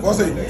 What's it?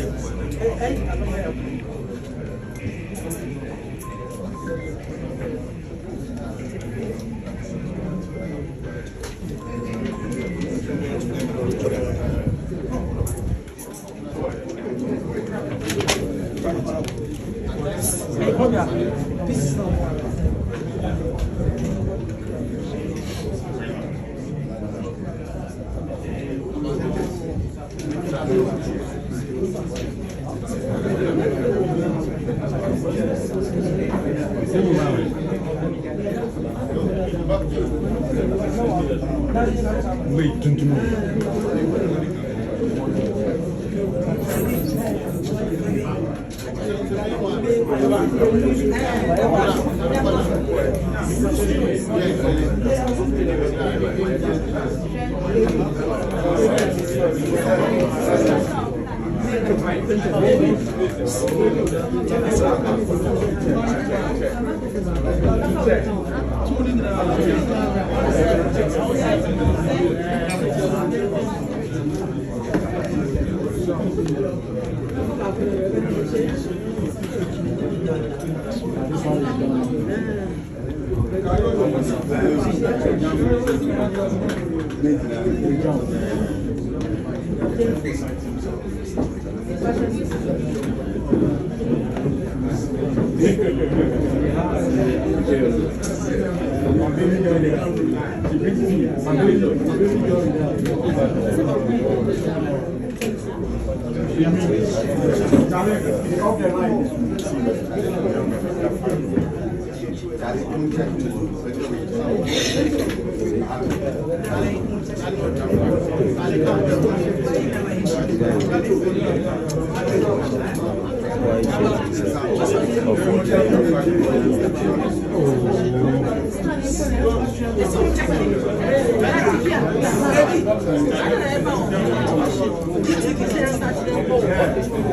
Wait,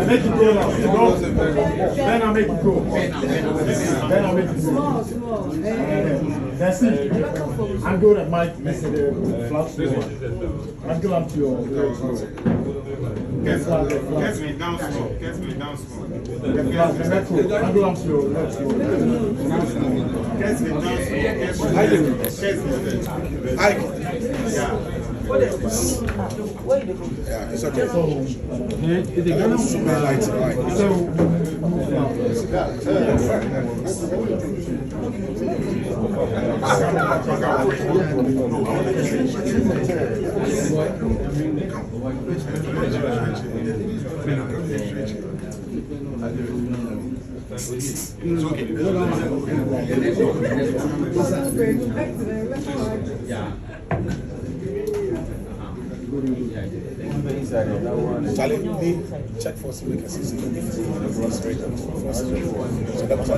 Make it go now. Then I'll make it go. Then I'll make it go. That's it. I'm good at my flat floor. I'm good up to your Get me down small. Get me down small. I'm good up to your left floor. Get me down small. Yeah. Yeah, it's okay. So, Charlie, check for some because it's straight up. So that was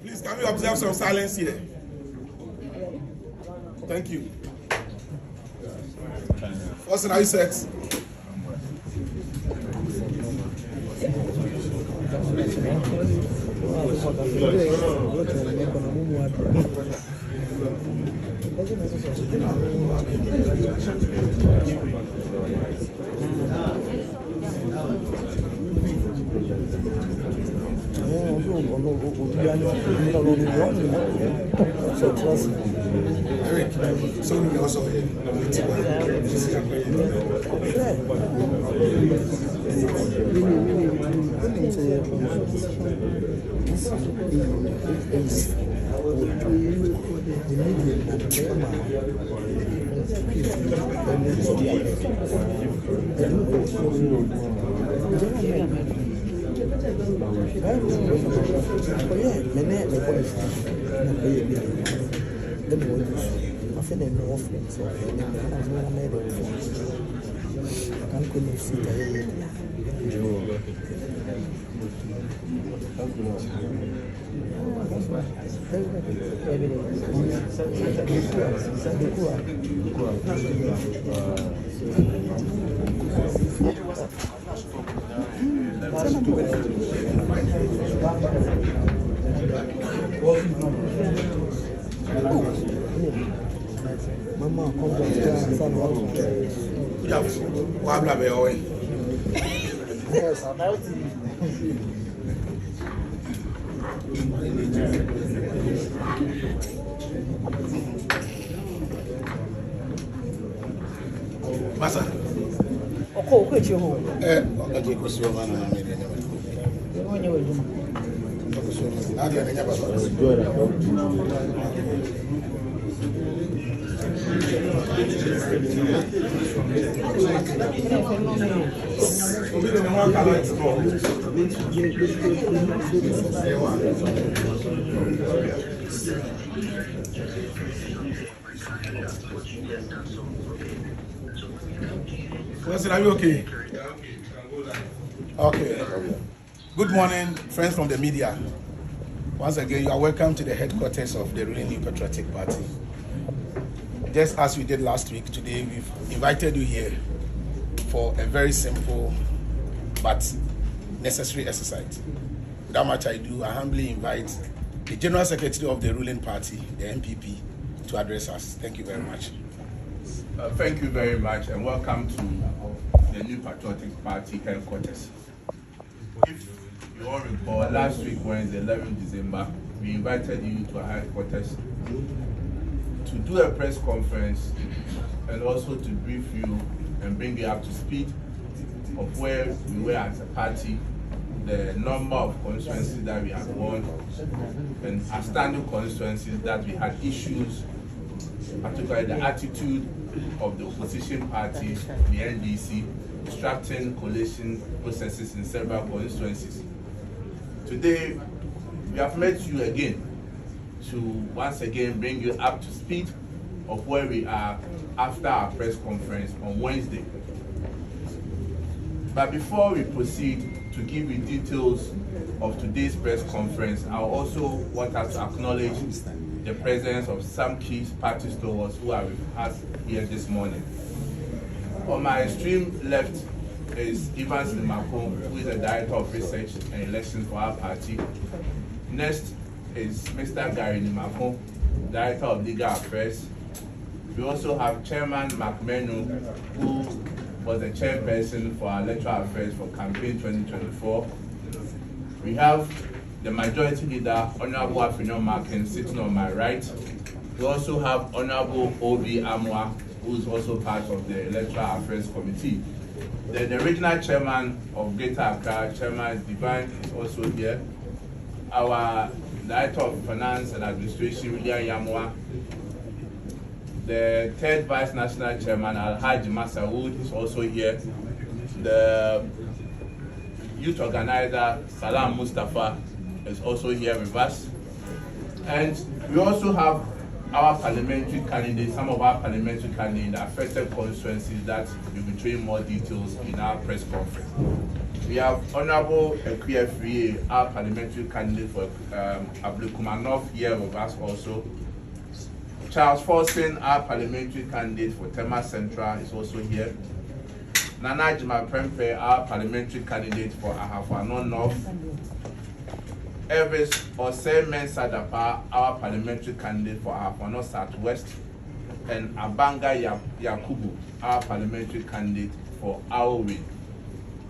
Please, can we observe some silence here? Thank you. Austin, are you set? Eric, so we also Mama, yes, I'm out. Masa. Oqu, which you home? Okay, Kusuva and I made Are you okay? Okay. Good morning, friends from the media. Once again, you are welcome to the headquarters of the ruling New Patriotic Party. Just as we did last week, today we've invited you here for a very simple but necessary exercise. Without much ado, I humbly invite the General Secretary of the ruling party, the NPP, to address us. Thank you very much. Thank you very much and welcome to the New Patriotic Party headquarters. If you all recall, last week, Wednesday, 11th December, we invited you to our headquarters to do a press conference and also to brief you and bring you up to speed of where we were as a party, the number of constituencies that we had won, and outstanding constituencies that we had issues, particularly the attitude of the opposition party, the NDC, obstructing coalition processes in several constituencies. Today, we have met you again to once again bring you up to speed of where we are after our press conference on Wednesday. But before we proceed to give you details of today's press conference, I also want us to acknowledge the presence of some key party stalwarts who are with us here this morning. On my extreme left is Evans Limako, who is the Director of Research and Elections for our party. Next is Mr. Gary Limako, Director of Legal Affairs. We also have Chairman McMenu, who was the chairperson for our electoral affairs for campaign 2024. We have the Majority Leader, Honorable Afino Markin, sitting on my right. We also have Honorable Obi Amwa, who is also part of the Electoral Affairs Committee. Then the Regional Chairman of Greater Accra, Chairman Divine, is also here. Our Director of Finance and Administration, William Yamwa. The third Vice National Chairman, Alhaji Masawood, is also here. The Youth Organizer, Salam Mustafa, is also here with us. And we also have our parliamentary candidates, some of our parliamentary candidates in the affected constituencies that we'll be showing more details in our press conference. We have Honorable Oqu Central, our parliamentary candidate for Ablekuma North here with us also. Charles Forson, our parliamentary candidate for Teima Central, is also here. Nana Jima Prempe, our parliamentary candidate for Ahafano North. Elvis Osei Mensah Dapa, our parliamentary candidate for Ahafano Southwest. And Abanga Yakubu, our parliamentary candidate for Aowe.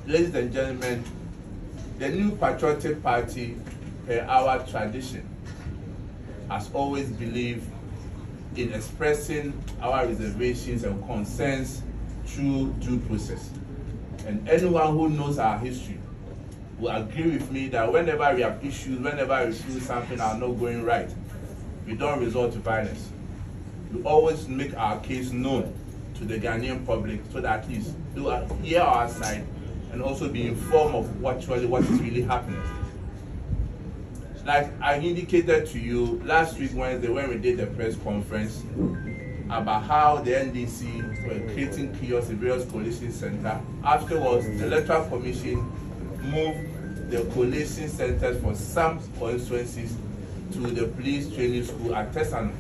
Ladies and gentlemen, the New Patriotic Party, per our tradition, has always believed in expressing our reservations and concerns through due process. And anyone who knows our history will agree with me that whenever we have issues, whenever we feel something are not going right, we don't resort to violence. We always make our case known to the Ghanaian public so that at least they will hear our side and also be informed of what is really happening. Like I indicated to you last week Wednesday when we did the press conference about how the NDC were creating chaos in various coalition centers. Afterwards, the Electoral Commission moved the coalition centers for some constituencies to the police training school at Tesano.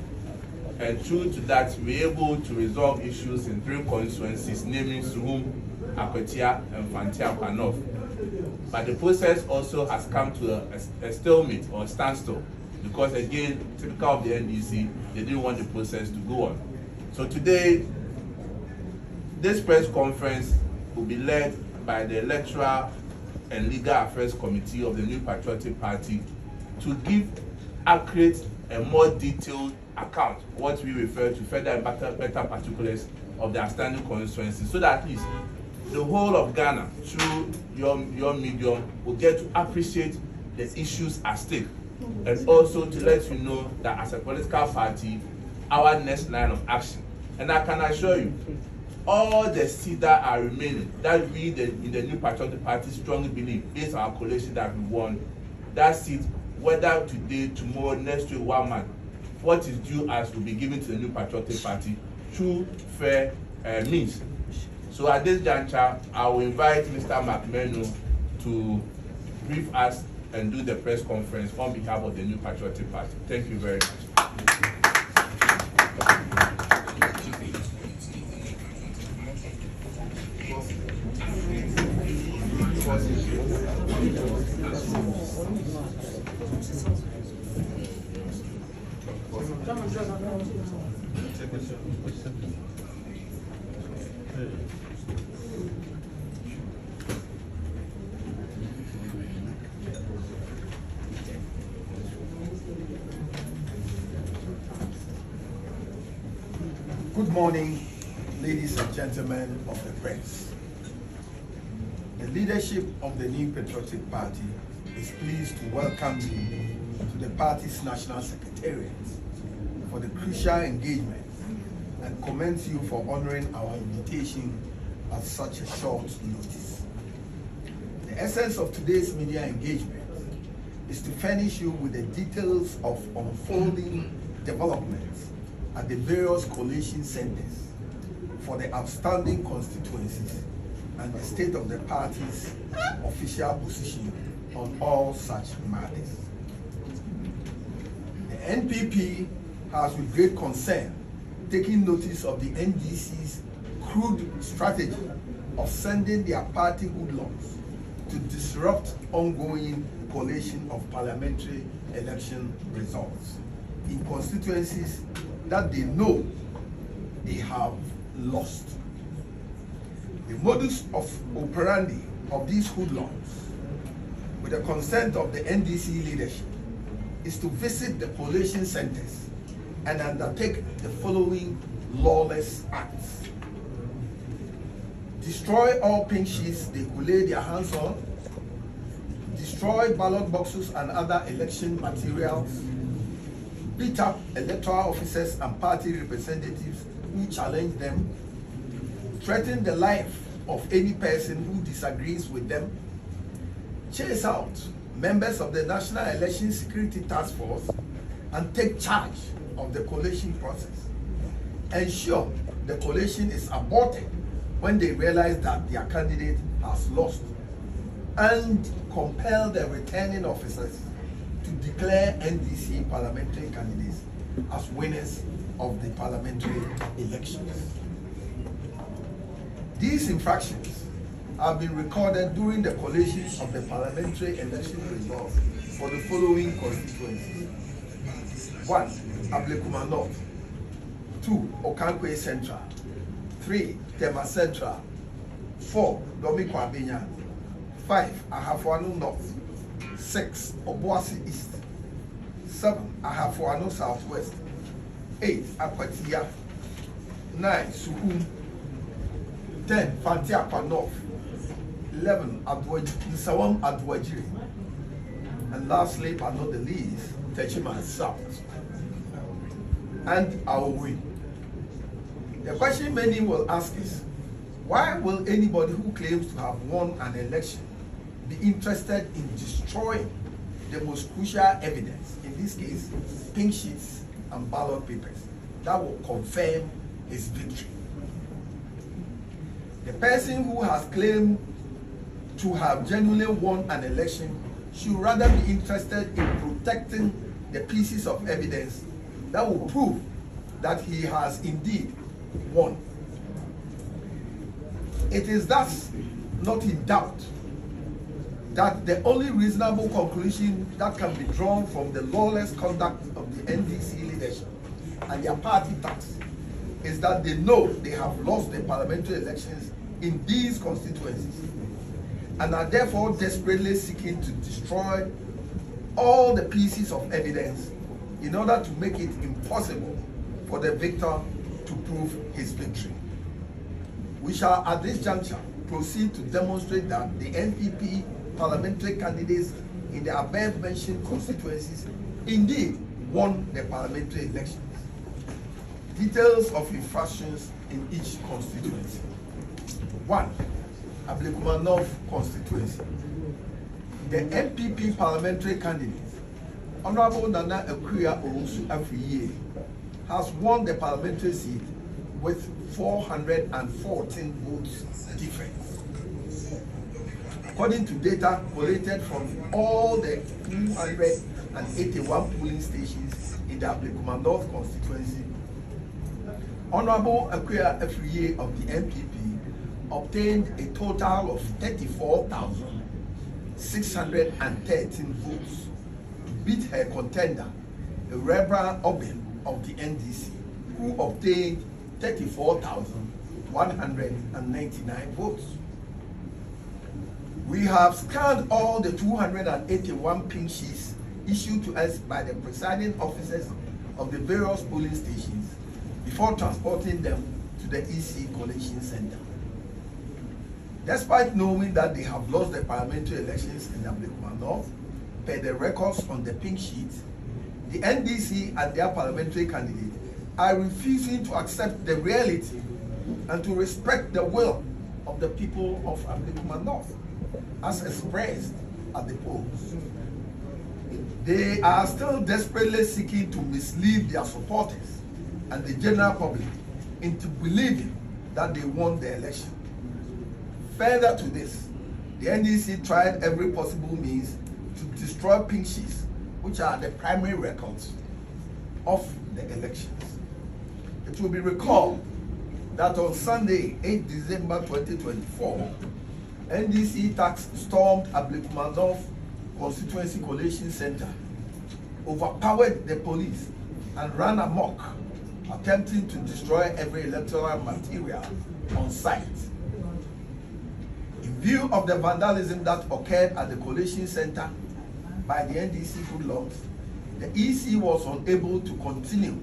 And true to that, we were able to resolve issues in 3 constituencies, namely Suhum, Akwatia, and Fantia Panof. But the process also has come to a stalemate or a standstill because, again, typical of the NDC, they didn't want the process to go on. So today, this press conference will be led by the Electoral and Legal Affairs Committee of the New Patriotic Party to give accurate and more detailed account, what we refer to further and better particulars of the outstanding constituencies, so that at least the whole of Ghana, through your medium, will get to appreciate the issues at stake, and also to let you know that as a political party, our next line of action. And I can assure you, all the seats that are remaining, that we in the New Patriotic Party strongly believe, based on our coalition that we won, that seat, whether today, tomorrow, next week, 1 month, what is due us will be given to the New Patriotic Party through fair means. So at this juncture, I will invite Mr. McMenu to brief us and do the press conference on behalf of the New Patriotic Party. Thank you very much. Good morning, ladies and gentlemen of the press. The leadership of the New Patriotic Party is pleased to welcome you to the party's National Secretariat for the crucial engagement and commend you for honoring our invitation at such a short notice. The essence of today's media engagement is to furnish you with the details of unfolding developments at the various coalition centers for the outstanding constituencies and the state of the party's official position on all such matters. The NPP has with great concern taken notice of the NDC's crude strategy of sending their party hoodlums to disrupt ongoing collation of parliamentary election results in constituencies that they know they have lost. The modus operandi of these hoodlums, with the consent of the NDC leadership, is to visit the collation centers and undertake the following lawless acts: destroy all pink sheets they could lay their hands on, destroy ballot boxes and other election materials, beat up electoral officers and party representatives who challenge them, threaten the life of any person who disagrees with them, chase out members of the National Election Security Task Force, and take charge of the collation process, ensure the collation is aborted when they realize that their candidate has lost, and compel the returning officers to declare NDC parliamentary candidates as winners of the parliamentary elections. These infractions have been recorded during the collation of the parliamentary election results for the following constituencies: 1. Ablekuma North, 2. Oqu Central, 3. TMA Central, 4. Domi Kwabenya, 5. Ahafuano North, 6. Obuasi East, 7. Ahafuano Southwest, 8. Akwatia, 9. Suhum, 10. Fantiakwa North, 11. Nsawam Adwajiri, and lastly but not the least, Teima South and Aowi. The question many will ask is, why will anybody who claims to have won an election be interested in destroying the most crucial evidence, in this case, pink sheets and ballot papers, that will confirm his victory? The person who has claimed to have genuinely won an election should rather be interested in protecting the pieces of evidence that will prove that he has indeed won. It is thus not in doubt that the only reasonable conclusion that can be drawn from the lawless conduct of the NDC leadership and their party tax is that they know they have lost the parliamentary elections in these constituencies and are therefore desperately seeking to destroy all the pieces of evidence in order to make it impossible for the victor to prove his victory. We shall at this juncture proceed to demonstrate that the NPP parliamentary candidates in the above mentioned constituencies indeed won the parliamentary elections. Details of infractions in each constituency. 1. Ablekuma North constituency. The NPP parliamentary candidate, Honorable Nana Oqu has won the parliamentary seat with 414 votes difference. According to data collated from all the 281 polling stations in the Ablekuma North constituency, Honorable Oqu of the NPP obtained a total of 34,613 votes to beat her contender, the Reverend Obin of the NDC, who obtained 34,199 votes. We have scanned all the 281 pink sheets issued to us by the presiding officers of the various polling stations before transporting them to the EC Collation Center. Despite knowing that they have lost the parliamentary elections in Ablekuma North, per the records on the pink sheet, the NDC and their parliamentary candidate are refusing to accept the reality and to respect the will of the people of Ablekuma North, as expressed at the polls. They are still desperately seeking to mislead their supporters and the general public into believing that they won the election. Further to this, the NDC tried every possible means to destroy pink sheets, which are the primary records of the elections. It will be recalled that on Sunday, 8 December 2024, NDC tax stormed Ablekuma North Constituency Collation Center, overpowered the police, and ran amok, attempting to destroy every electoral material on site. In view of the vandalism that occurred at the collation center by the NDC hoodlums, the EC was unable to continue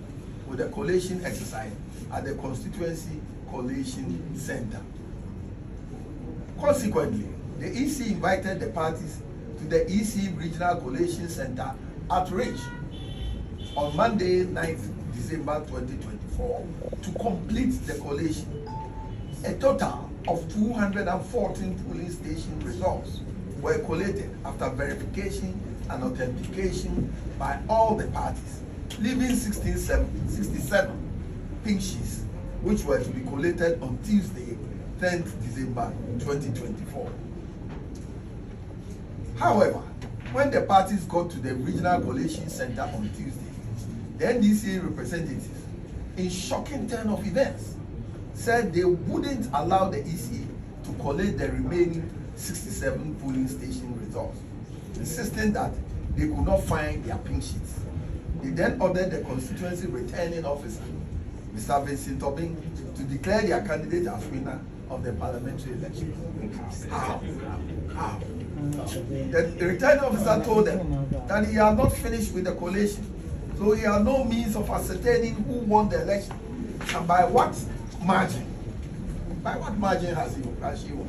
with the collation exercise at the Constituency Collation Center. Consequently, the EC invited the parties to the EC Regional Collation Center at Ridge on Monday, 9th December 2024 to complete the collation. A total of 214 polling station results were collated after verification and authentication by all the parties, leaving 67 pink sheets, which were to be collated on Tuesday, 10th December 2024. However, when the parties got to the Regional Collation Center on Tuesday, the NDC representatives, in shocking turn of events, said they wouldn't allow the EC to collate the remaining 67 polling station results, insisting that they could not find their pink sheets. They then ordered the constituency returning officer, Mr. Vincent Obing, to declare their candidate as winner of the parliamentary election. How? The returning officer told them that he had not finished with the collation, so he had no means of ascertaining who won the election and by what margin. By what margin has she won?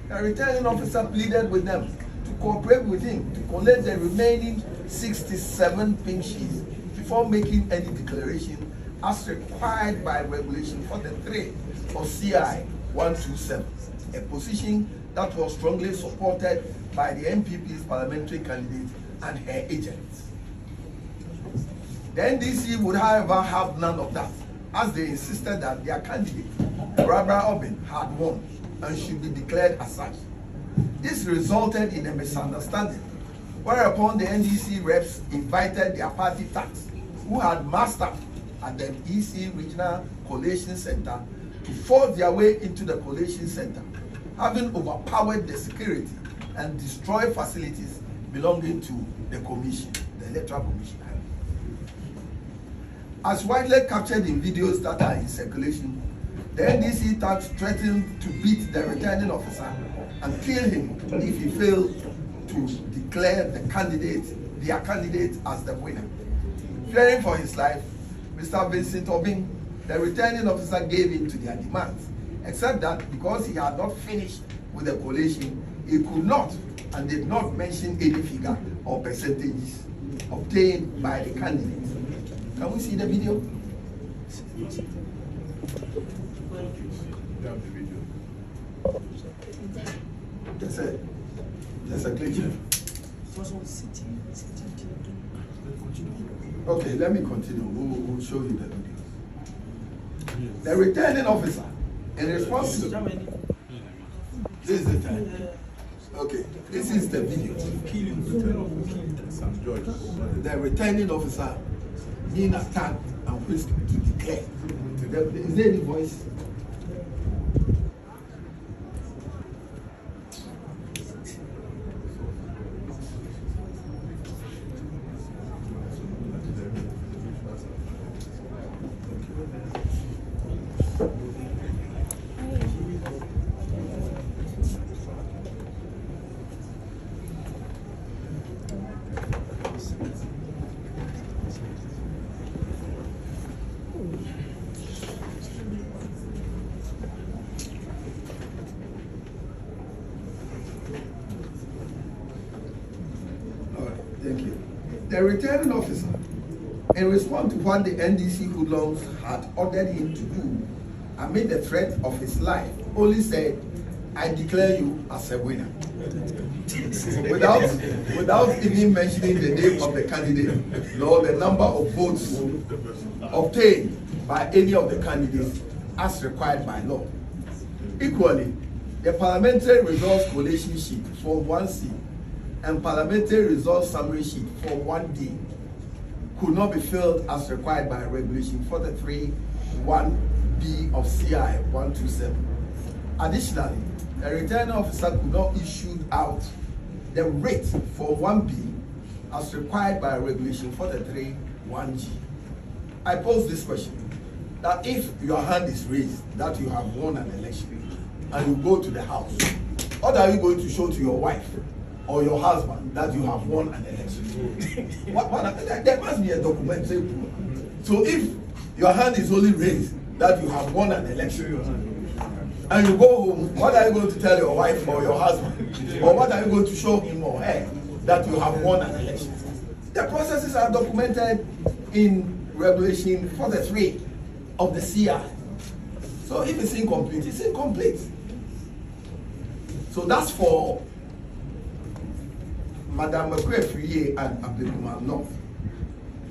The returning officer pleaded with them to cooperate with him to collect the remaining 67 pink sheets before making any declaration as required by Regulation 43 of CI 127, a position that was strongly supported by the NPP's parliamentary candidate and her agents. The NDC would, however, have none of that, as they insisted that their candidate, Barbara Obin, had won and should be declared as such. This resulted in a misunderstanding, whereupon the NDC reps invited their party tax, who had massed up at the EC Regional Collation Center, to force their way into the collation center, having overpowered the security and destroyed facilities belonging to the commission, the Electoral Commission. As widely captured in videos that are in circulation, the NDC tax threatened to beat the returning officer and kill him if he failed to declare their candidate as the winner. Fearing for his life, Mr. Vincent Obing, the returning officer, gave in to their demands, except that because he had not finished with the collation, he could not and did not mention any figure or percentages obtained by the candidate. Can we see the video? There's a glitch. Okay, let me continue. We'll show you the video. The returning officer, in response to this is the time. Okay, this is the video. The returning officer being attacked and whisked to declare. Is there any voice? Thank you. The returning officer, in response to what the NDC hoodlums had ordered him to do, amid the threat of his life, only said, "I declare you as a winner," without even mentioning the name of the candidate nor the number of votes obtained by any of the candidates as required by law. Equally, the parliamentary results collation sheet for 1C and parliamentary results summary sheet for 1D could not be filled as required by Regulation 43 1B of CI 127. Additionally, a returning officer could not issue out the rate for 1B as required by Regulation 43 1G. I pose this question, that if your hand is raised that you have won an election and you go to the house, what are you going to show to your wife or your husband that you have won an election? There must be a documentary proof. So if your hand is only raised that you have won an election and you go home, what are you going to tell your wife or your husband? Or what are you going to show him or her that you have won an election? The processes are documented in Regulation 43 of the CI. So if it's incomplete, it's incomplete. So that's for Madame Oqu and Abdulkumar North.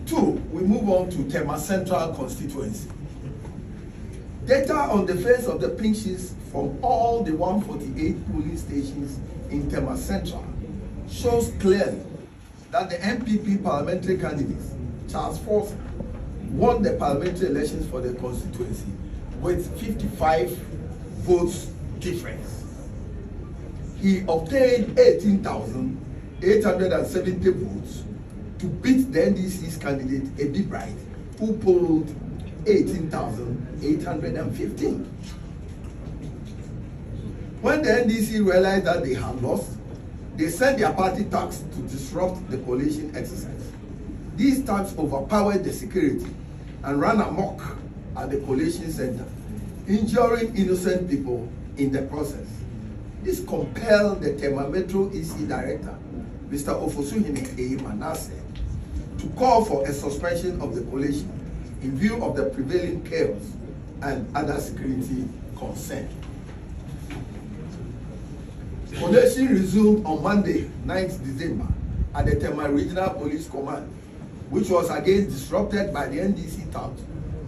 Two, we move on to Teima Central Constituency. Data on the face of the pink sheets from all the 148 polling stations in Teima Central shows clearly that the NPP parliamentary candidate, Charles Force, won the parliamentary elections for the constituency with 55 votes difference. He obtained 18,870 votes to beat the NDC's candidate, Ebi Bright, who polled 18,815. When the NDC realized that they had lost, they sent their party thugs to disrupt the coalition exercise. These thugs overpowered the security and ran amok at the coalition center, injuring innocent people in the process. This compelled the Teima Metro EC Director, Mr. Teima, to call for a suspension of the coalition in view of the prevailing chaos and other security concerns. Coalition resumed on Monday, 9th December, at the Teima Regional Police Command, which was again disrupted by the NDC thugs,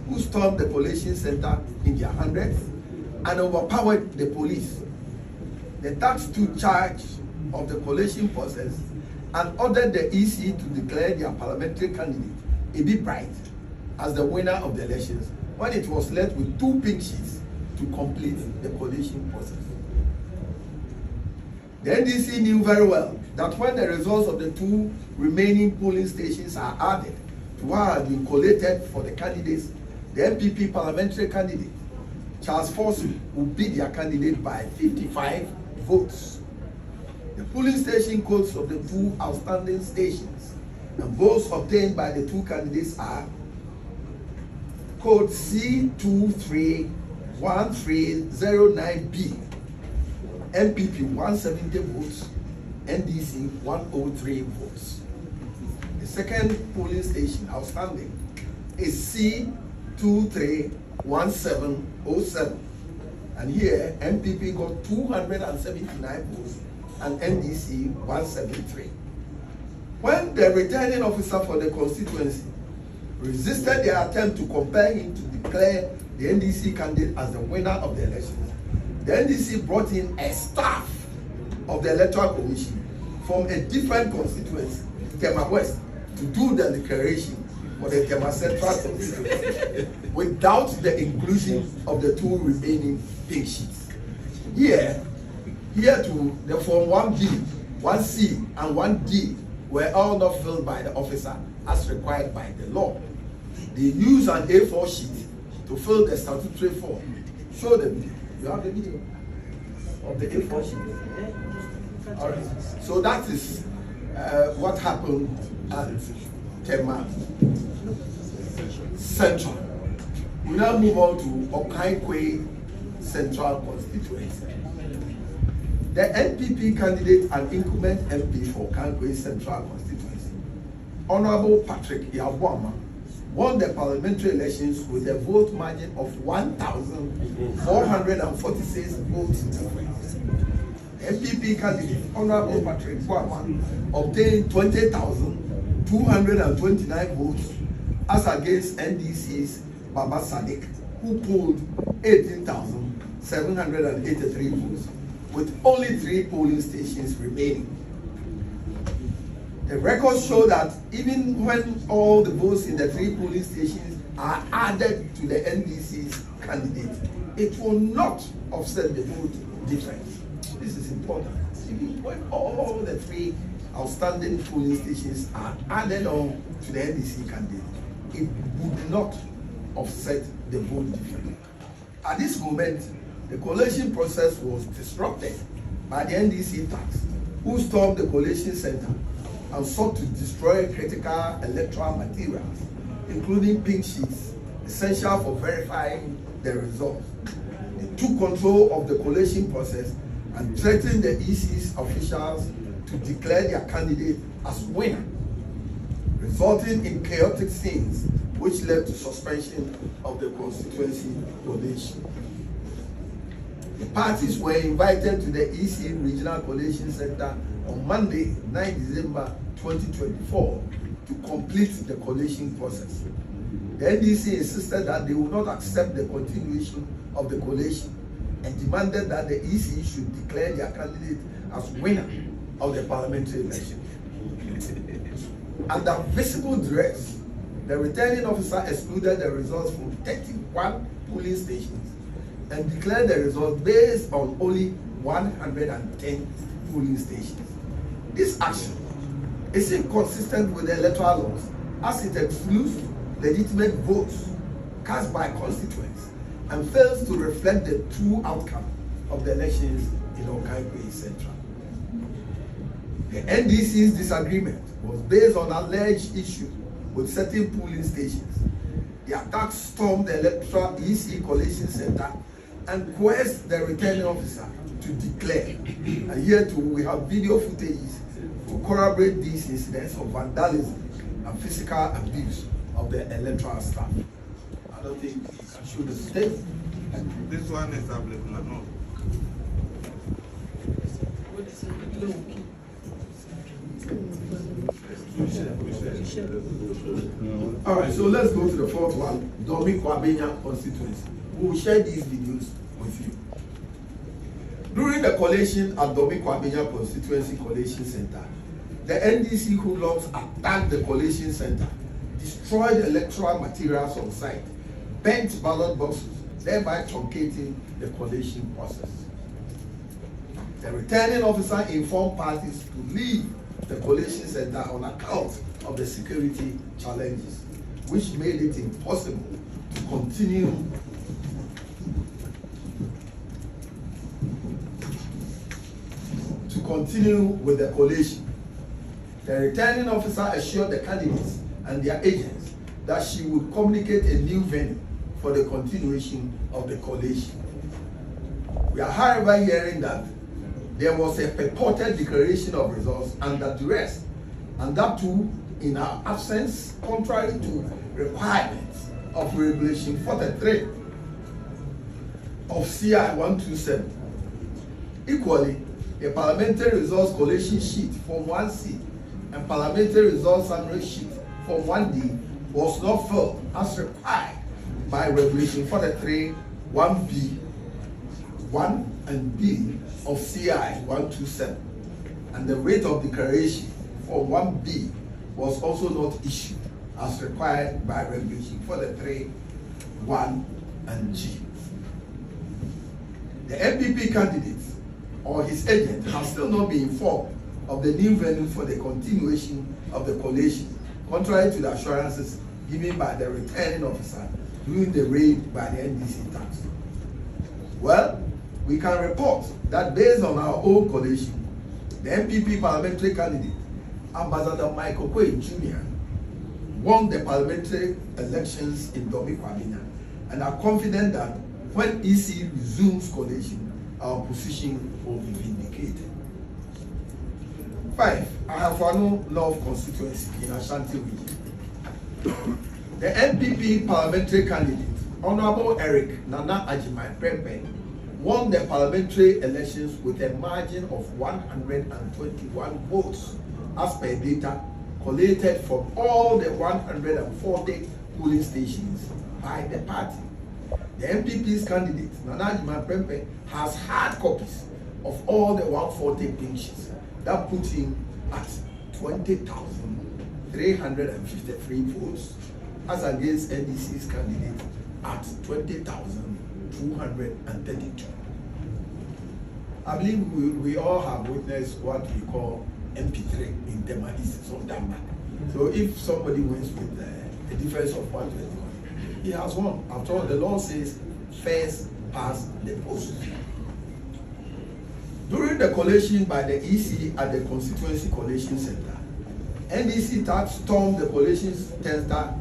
who stormed the coalition center in their hundreds and overpowered the police. The thugs took charge of the coalition process and ordered the EC to declare their parliamentary candidate, Ebi Bright, as the winner of the elections, when it was left with 2 pink sheets to complete the coalition process. The NDC knew very well that when the results of the 2 remaining polling stations are added to what had been collated for the candidates, the NPP parliamentary candidate, Charles Forson, will beat their candidate by 55 votes. The polling station codes of the 2 outstanding stations and votes obtained by the 2 candidates are code C231309B, NPP 170 votes, NDC 103 votes. The second polling station outstanding is C231707, and here NPP got 279 votes and NDC 173. When the returning officer for the constituency resisted their attempt to compel him to declare the NDC candidate as the winner of the elections, the NDC brought in a staff of the Electoral Commission from a different constituency, Teima West, to do the declaration for the Teima Central constituency without the inclusion of the 2 remaining pink sheets. Here too, the Form 1B, 1C, and 1D were all not filled by the officer as required by the law. They used an A4 sheet to fill the statutory form. Show them. You have the video of the A4 sheet. All right. So that is what happened at Teima Central. We now move on to Oqu Central Constituency. The NPP candidate and incumbent MP for Oqu Central Constituency, Honorable Patrick Bawumia, won the parliamentary elections with a vote margin of 1,446 votes difference. NPP candidate Honorable Patrick Bawumia obtained 20,229 votes as against NDC's Baba Sadiq, who polled 18,783 votes, with only 3 polling stations remaining. The records show that even when all the votes in the 3 polling stations are added to the NDC's candidate, it will not offset the vote difference. This is important. Even when all the 3 outstanding polling stations are added on to the NDC candidate, it would not offset the vote difference. At this moment, the coalition process was disrupted by the NDC thugs, who stormed the coalition center and sought to destroy critical electoral materials, including pink sheets, essential for verifying the results. They took control of the coalition process and threatened the EC's officials to declare their candidate as winner, resulting in chaotic scenes which led to suspension of the constituency coalition. The parties were invited to the EC Regional Coalition Center on Monday, 9 December 2024, to to complete the collation process. The NDC insisted that they would not accept the continuation of the collation and demanded that the EC should declare their candidate as winner of the parliamentary election. Under visible duress, the returning officer excluded the results from 31 polling stations and declared the results based on only 110 polling stations. This action is inconsistent with the electoral laws as it excludes legitimate votes cast by constituents and fails to reflect the true outcome of the elections in Oqu Central. The NDC's disagreement was based on alleged issues with certain polling stations. The attack stormed the electoral EC collation center and coerced the returning officer to declare. And here too, we have video footages to corroborate these incidents of vandalism and physical abuse of the electoral staff. I don't think you can show the state. This one is applicable, no? All right, so let's go to the fourth one, Bawumia Constituency. We will share these videos with you. During the collation at Bawumia Constituency Collation Center, the NDC hoodlums attacked the collation center, destroyed electoral materials on site, bent ballot boxes, thereby truncating the collation process. The returning officer informed parties to leave the collation center on account of the security challenges, which made it impossible to continue with the collation. The returning officer assured the candidates and their agents that she would communicate a new venue for the continuation of the collation. We are however hearing that there was a purported declaration of results under duress, and that too in our absence, contrary to requirements of Regulation 43 of CI 127. Equally, a parliamentary results collation sheet Form 1C and parliamentary results summary sheet Form 1D was not filled as required by Regulation 43 1B 1 and B of CI 127, and the rate of declaration for 1B was also not issued as required by Regulation 43 1 and G. The NPP candidate or his agent has still not been informed of the new venue for the continuation of the collation, contrary to the assurances given by the returning officer during the raid by the NDC tax. Well, we can report that based on our own collation, the NPP parliamentary candidate, Ambassador Michael Oqu Jr., won the parliamentary elections in Bawumia and are confident that when EC resumes collation, our position will be vindicated. 5. Ahafano North Constituency in Ashanti region. The NPP parliamentary candidate, Honorable Eric Nana Ajimai Prempe, won the parliamentary elections with a margin of 121 votes as per data collated from all the 140 polling stations by the party. The NPP's candidate, Nana Ajimai Prempe, has hard copies of all the 140 pink sheets. That put him at 20,353 votes as against NDC's candidate at 20,232. I believe we all have witnessed what we call MP3 in Teima East, so Denmark. So if somebody wins with a difference of 121, he has won. After all, the law says first past the post. During the collation by the EC at the Constituency Collation Center, NDC tax stormed the collation center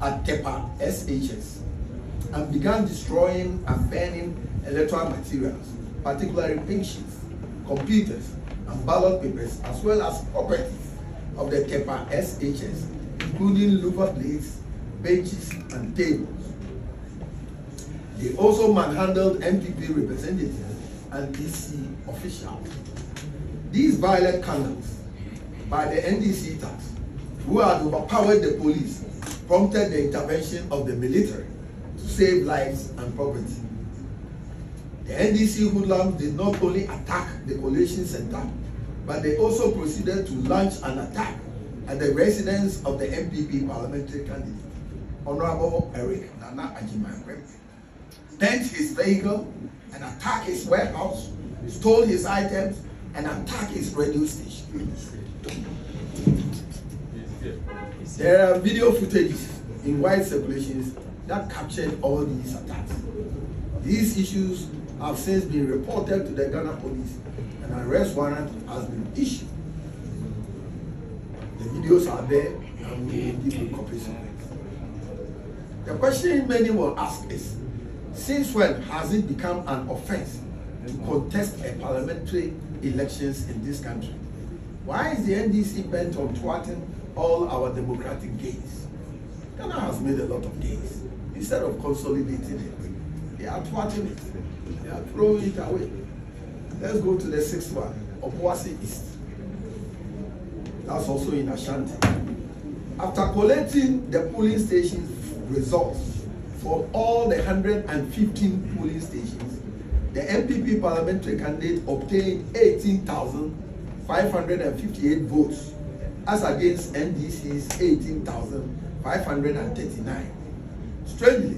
at Teima SHS and began destroying and burning electoral materials, particularly pink sheets, computers, and ballot papers, as well as properties of the Teima SHS, including louver blades, benches, and tables. They also manhandled NPP representatives and EC officials. These violent conducts by the NDC tax who had overpowered the police, prompted the intervention of the military to save lives and property. The NDC hoodlums did not only attack the collation center, but they also proceeded to launch an attack at the residence of the NPP parliamentary candidate, Honorable Eric Nana Ajimankwe, bent his vehicle and attacked his warehouse, stole his items, and attacked his radio station. There are video footages in wide circulations that captured all these attacks. These issues have since been reported to the Ghana police, and an arrest warrant has been issued. The videos are there, and we will give you copies of it. The question many will ask is, since when has it become an offense to contest a parliamentary elections in this country? Why is the NDC bent on thwarting all our democratic gains? Ghana has made a lot of gains. Instead of consolidating it, they are thwarting it. They are throwing it away. Let's go to the sixth one, Oqu East. That's also in Ashanti. After collating the polling stations results for all the 115 polling stations, the NPP parliamentary candidate obtained 18,558 votes, as against NDC's 18,539. Strangely,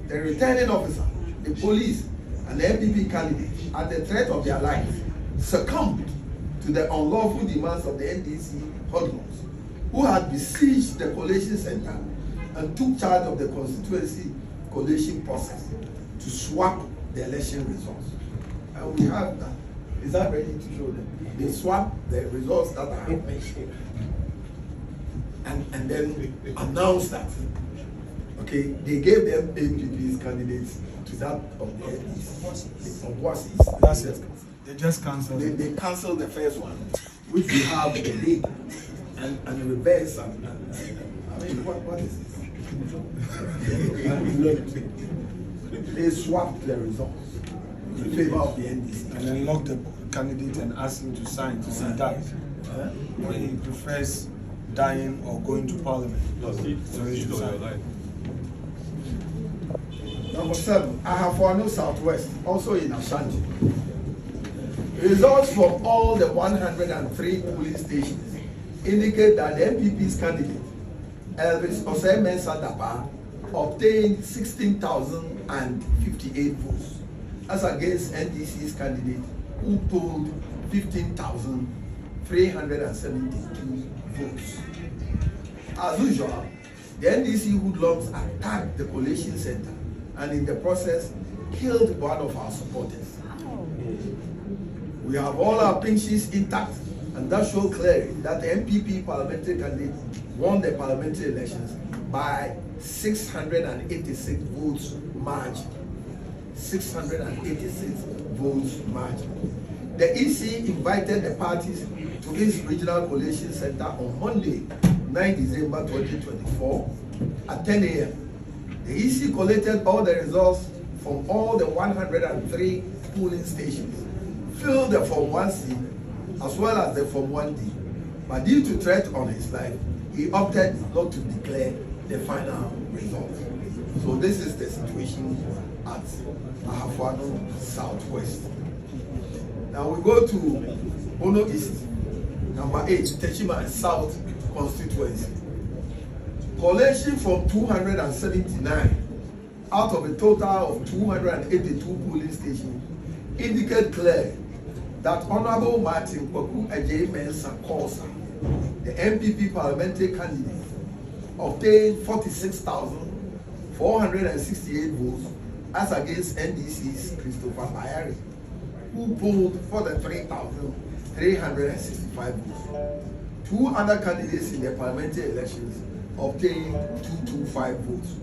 the returning officer, the police, and the NPP candidate, at the threat of their lives, succumbed to the unlawful demands of the NDC hoodlums, who had besieged the collation center and took charge of the constituency collation process to swap the election results. And we have that. Is that ready to show them? They swapped the results that I have mentioned and then announced that. Okay, they gave them NPP's candidates to that of the NDC. That's it. They just cancelled it. They cancelled the first one, which we have the date and reverse. I mean, what is this? They swapped the results in favor of the NDC. And then locked the candidate and asked him to sign to die. When he prefers dying or going to parliament. So he should sign. Number 7, Ahafwano Southwest, also in Ashanti. Results from all the 103 polling stations indicate that the NPP's candidate, Elvis Osei-Mensah Daba, obtained 16,058 votes, as against NDC's candidate, who polled 15,372 votes. As usual, the NDC hoodlums attacked the collation center and in the process killed one of our supporters. We have all our pink sheets intact, and that shows clearly that the NPP parliamentary candidate won the parliamentary elections by 686 votes margin. 686 votes margin. The EC invited the parties to its regional collation center on Monday, 9 December 2024 at 10 a.m. The EC collated all the results from all the 103 polling stations, filled the Form 1C as well as the Form 1D. But due to threat on his life, he opted not to declare the final result. So this is the situation at Ahafwano Southwest. Now we go to Oqu East, number 8, Teima South Constituency. Collation from 279 out of a total of 282 polling stations indicate clearly that Honorable Martin Oqu Mensah Kosa, the NPP parliamentary candidate, obtained 46,468 votes, as against NDC's Christopher Bayari, who polled 43,365 votes. Two other candidates in the parliamentary elections obtained 225 votes.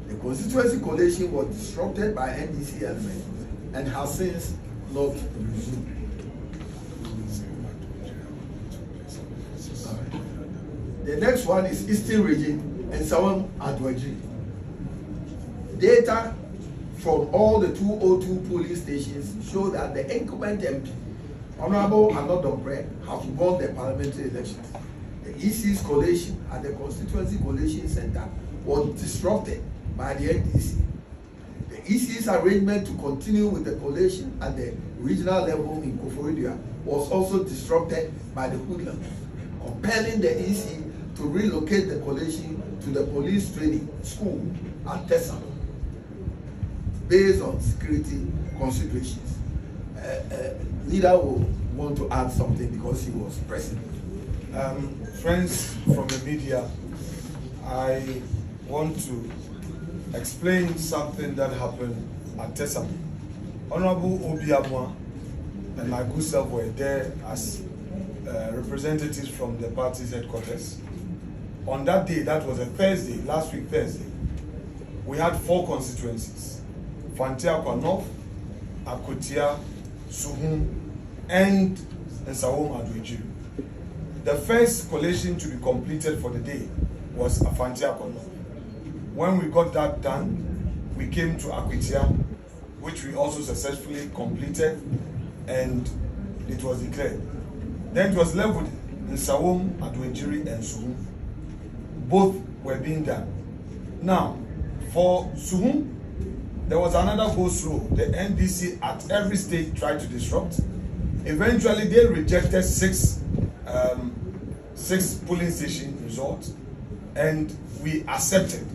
The constituency collation was disrupted by NDC elements and has since not resumed. The next one is Eastern Region and Sawam Adwaji. Data from all the 202 polling stations show that the incumbent MP, Honorable Anodombre, have won the parliamentary elections. The EC's collation at the Constituency Collation Center was disrupted by the NDC. The EC's arrangement to continue with the collation at the regional level in Koforidua was also disrupted by the hoodlums, compelling the EC to relocate the collation to the police training school at Teima based on security considerations. Leader will want to add something because he was present. Friends from the media, I want to explain something that happened at Teima. Honorable Obiamwa and my good self were there as representatives from the party's headquarters. On that day, that was a Thursday, last week Thursday, we had 4 constituencies: Fantiakwa North, Akotia, Suhum, and Nsawam Adwejiri. The first collation to be completed for the day was Fantiakwa North. When we got that done, we came to Akotia, which we also successfully completed, and it was declared. Then it was left with Nsawam Adwejiri and Suhum. Both were being done. Now, for Suhum, there was another go-slow. The NDC at every stage tried to disrupt. Eventually, they rejected six polling station results, and we accepted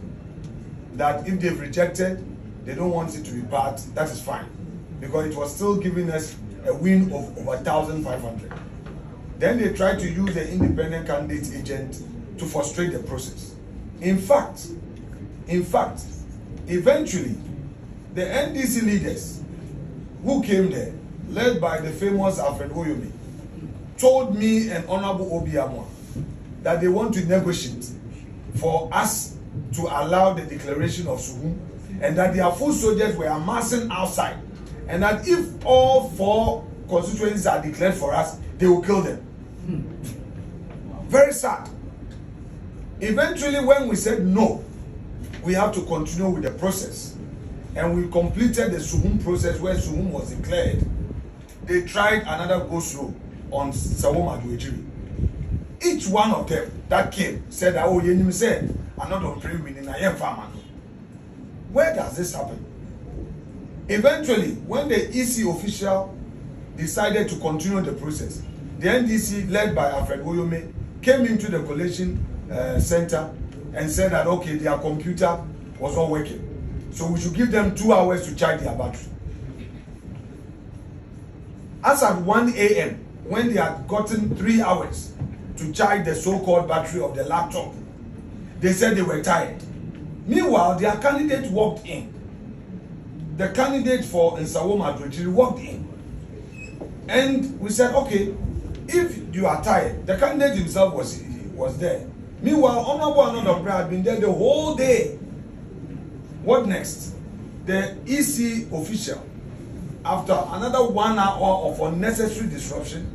that if they've rejected, they don't want it to be bad. That is fine, because it was still giving us a win of over 1,500. Then they tried to use the independent candidate agent to frustrate the process. In fact, eventually, the NDC leaders who came there, led by the famous Alfred Oyomi, told me and Honorable Obiamwa that they want to negotiate for us to allow the declaration of Suhum, and that their full soldiers were amassing outside, and that if all 4 constituencies are declared for us, they will kill them. Very sad. Eventually, when we said no, we have to continue with the process, and we completed the Suhum process where Suhum was declared, they tried another go-slow on Nsawam Adwejiri. Each one of them that came said, "Oh, you said, I'm not on pre-winning, I am farmer." Where does this happen? Eventually, when the EC official decided to continue the process, the NDC, led by Alfred Oyome, came into the collation center and said that, okay, their computer was not working, so we should give them 2 hours to charge their battery. As at 1 a.m., when they had gotten 3 hours to charge the so-called battery of the laptop, they said they were tired. Meanwhile, their candidate walked in. The candidate for Nsawam Adwejiri walked in. And we said, okay, if you are tired, the candidate himself was there. Meanwhile, Honorable Anodopre had been there the whole day. What next? The EC official, after another 1 hour of unnecessary disruption,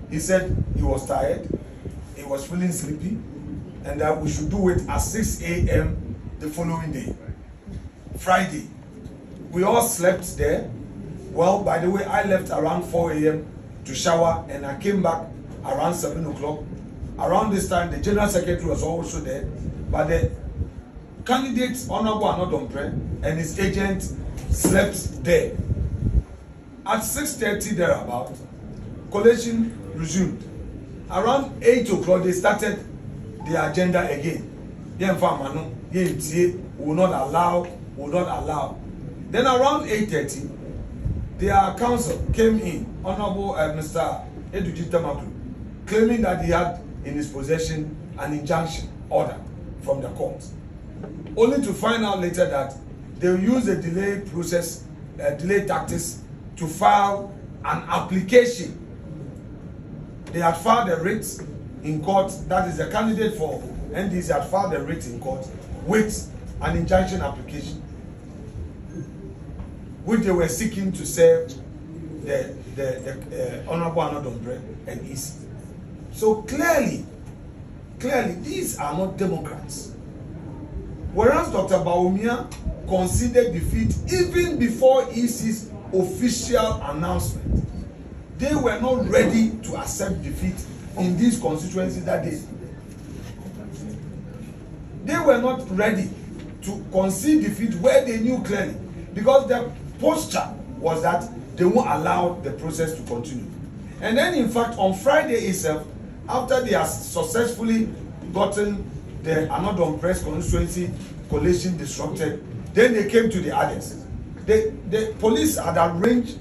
he said he was tired, he was feeling sleepy, and that we should do it at 6 a.m. the following day, Friday. We all slept there. Well, by the way, I left around 4 a.m. to shower, and I came back around 7 o'clock. Around this time, the General Secretary was also there, but the candidate, Honorable Anodompre, and his agent slept there. At 6:30 thereabout, collation resumed. Around 8 o'clock, they started the agenda again. Will not allow. Then around 8:30, their council came in, Honorable Mr. Eduji Tamaku, claiming that he had in his possession an injunction order from the court, only to find out later that they will use the delay tactics to file an application. They had filed a writ in court, that is the candidate for NDC had filed a writ in court with an injunction application, which they were seeking to serve the Honorable Anodombre and EC. So clearly, these are not Democrats. Whereas Dr. Bawumia conceded defeat even before EC's official announcement, they were not ready to accept defeat in these constituencies that day. they were not ready to concede defeat where they knew clearly, because the posture was that they won't allow the process to continue. And then, in fact, on Friday itself, after they have successfully gotten the Anodon Press Constituency collation disrupted, then they came to the others. The police had arranged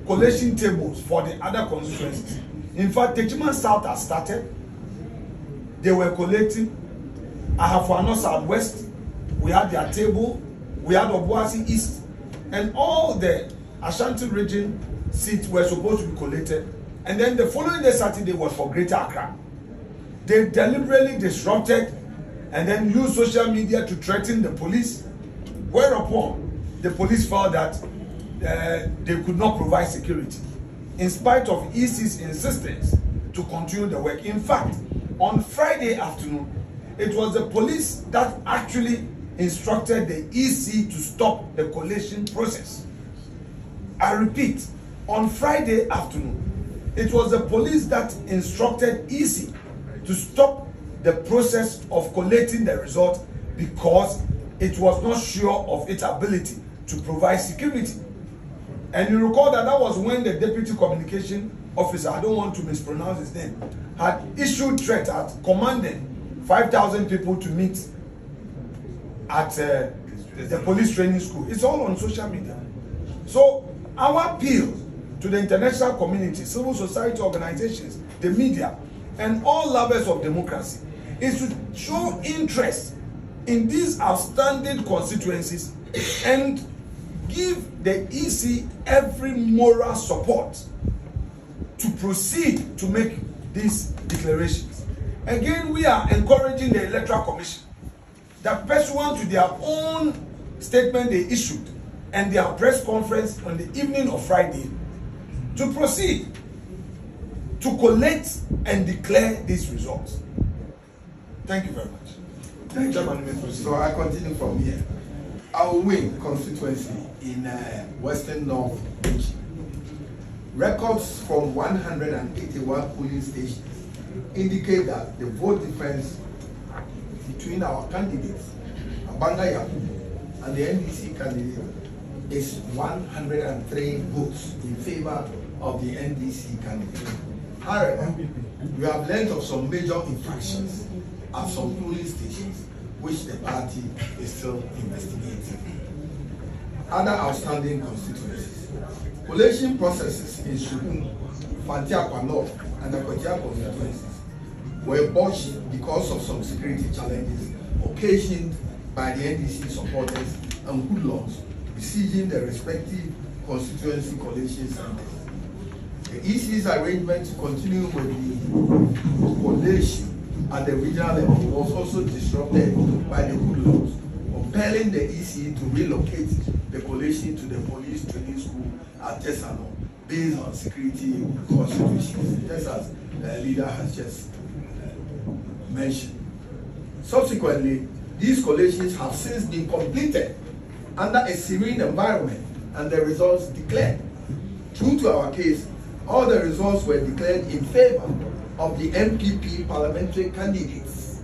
collation tables for the other constituencies. In fact, Teima South has started. They were collating. Ahafano Southwest, we had their table. We had Oqu East, and all the Ashanti region seats were supposed to be collated. And then the following day, Saturday, was for Greater Accra. They deliberately disrupted and then used social media to threaten the police, whereupon the police felt that they could not provide security, in spite of EC's insistence to continue the work. In fact, on Friday afternoon, it was the police that actually instructed the EC to stop the collation process. I repeat, on Friday afternoon, it was the police that instructed EC to stop the process of collating the result because it was not sure of its ability to provide security. And you recall that that was when the deputy communication officer, I don't want to mispronounce his name, had issued threat at commanding 5,000 people to meet at the police training school. It's all on social media. So our appeal to the international community, civil society organizations, the media, and all lovers of democracy is to show interest in these outstanding constituencies and give the EC every moral support to proceed to make these declarations. Again, we are encouraging the Electoral Commission that, pursuant to their own statement they issued and their press conference on the evening of Friday, to proceed to collect and declare these results. Thank you very much. Thank you. So I continue from here. Our win constituency in Western North region. Records from 181 polling stations indicate that the vote difference between our candidates, Abanga Yakubu, and the NDC candidate is 103 votes in favor of the NDC candidate. However, we have learned of some major infractions at some polling stations, which the party is still investigating. Other outstanding constituencies. Collation processes in Shukun, Fantiakwa North, and the Kotia constituencies were botched because of some security challenges occasioned by the NDC supporters and hoodlums besieging the respective constituency collation centers. The EC's arrangement to continue with the collation at the regional level was also disrupted by the hoodlums, compelling the EC to relocate the collation to the police training school at Tesano based on security considerations, just as the leader has just mentioned. Subsequently, these collations have since been completed under a serene environment and the results declared. True to our case, all the results were declared in favor of the NPP parliamentary candidates.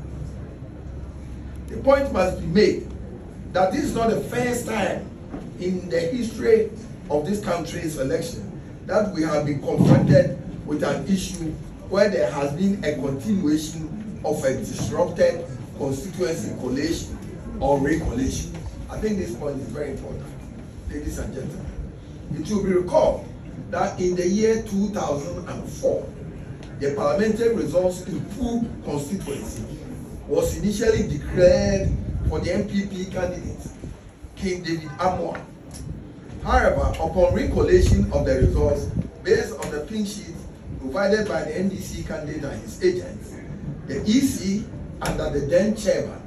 The point must be made that this is not the first time in the history of this country's election that we have been confronted with an issue where there has been a continuation of a disrupted constituency collation or recollation. I think this point is very important, ladies and gentlemen. It will be recalled that in the year 2004, the parliamentary results in Oqu constituency was initially declared for the NPP candidate, King David Amwa. However, upon recollation of the results based on the pink sheet provided by the NDC candidate and his agents, the EC, under the then chairman,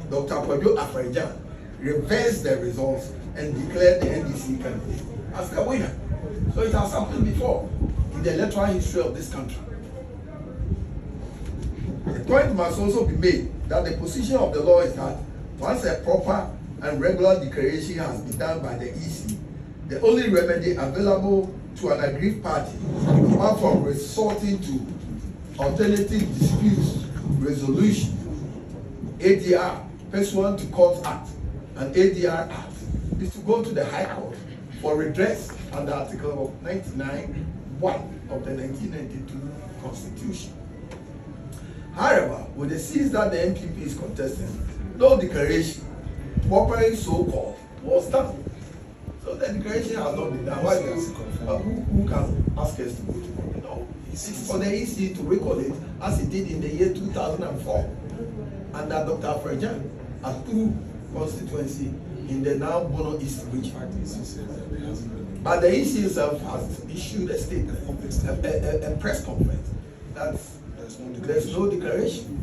Dr. Kwadwo Afrejan, reversed the results and declared the NDC candidate as the winner. So it has happened before in the electoral history of this country. The point must also be made that the position of the law is that once a proper and regular declaration has been done by the EC, the only remedy available to an aggrieved party, apart from resorting to alternative disputes resolution, ADR, pursuant to Court Act and ADR Act is to go to the High Court for redress under Article 99(1) of the 1992 Constitution. However, with the seats that the NPP is contesting, no declaration, properly so-called, was done. So the declaration has not been done. Why who can ask us to go to court? No. It's for the EC to recollect as it did in the year 2004 under Dr. Frejan at Oqu Constituency in the now Bono East region. But the EC itself has issued a statement, a press conference, that there's no declaration.